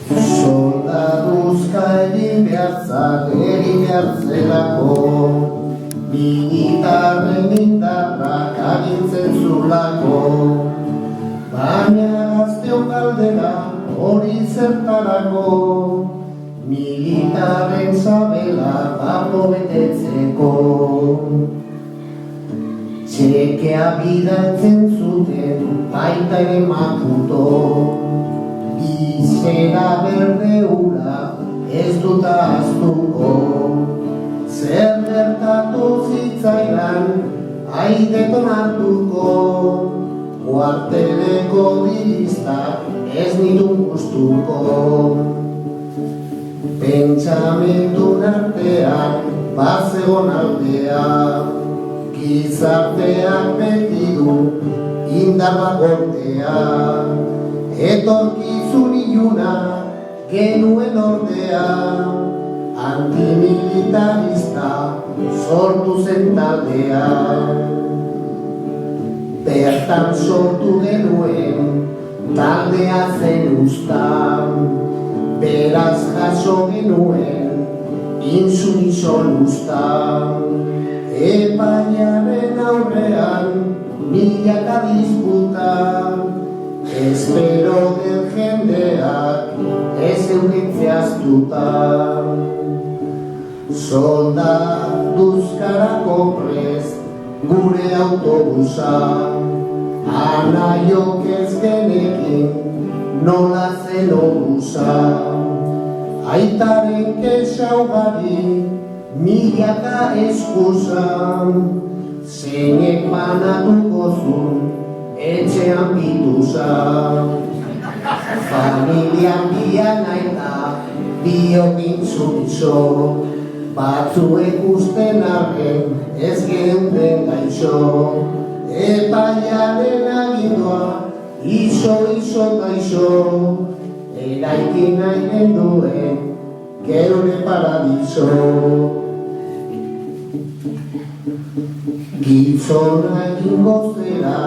Soldaduzka egin behar zelako, militarren indarrak agintzen zulako, baina gazteo galdera hori zertarako, militarren sabela bapo betetzeko. Txekea bidaltzen zuten baita ere Maputo, bizera berde hura ez dut ahaztuko. Zer gertatu zitzaidan aideton hartuko, kuarteleko diristak ez nitun gustuko. Pentsamendun artean bazegon aldea, gizarteak beti du indarra gortea, etorkizun iluna genuen ordea, antimilitarista sortu zen taldea. Bertan sortu genuen taldea zen usta, beraz jaso genuen insumison usta. Epaiaren aurrean milaka disputa, espero den jendeak ez eukitzeaztuta. Soldaduzkarako prest gure autobusa, anaiok ez genekin nola zen obusa. Aitaren kexa ugari milaka eskusa, zeinek banatuko zuen etxean bituza. Familian bian aita biokin zurizo, batzuek usten arren ez geunden gaixo. Epaiaren agindua iso gaixo, eraikin nahi genduen gerore paradiso. Gizona egingo zera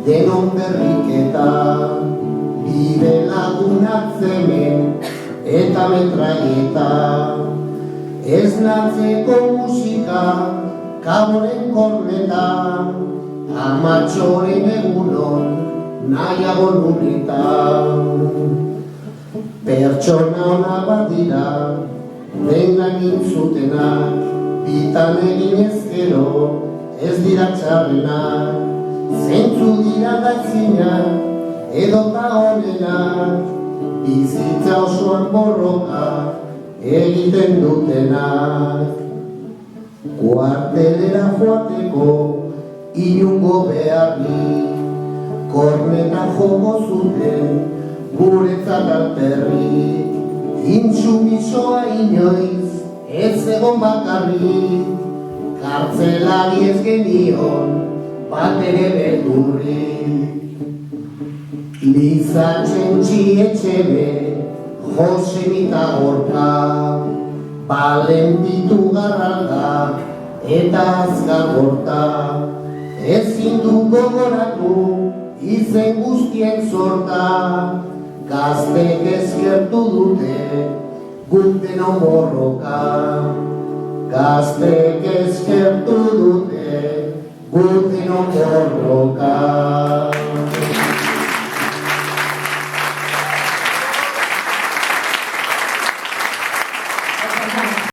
denon berriketa, bide lagunak zemen eta metraieta. Ez natzeko musika kaboren korneta, amatxoren egunon nahiago nurrita. Pertsona hona bat dira denak intzutenak, bitan egin ezkero ez dira txarrenak. Zeintzu dira gaizinak edota honenak, bizitza osoan borroka egiten dutenak. Kuartelera joateko inungo beharrik, korneta joko zuten guretzat alperrik. Intsumisoa inoiz ez egon bakarrik, kartzelari ez genion bat ere beldurrik. Liza Txentxi Etxebe, Jose Mita Gorka, Balentitu Garralda eta Azkar Gorta. Ezin du gogoratu izen guztien sorta, gaztek eskertu dute guk denon borroka. Gaztek eskertu dute guk denon borroka.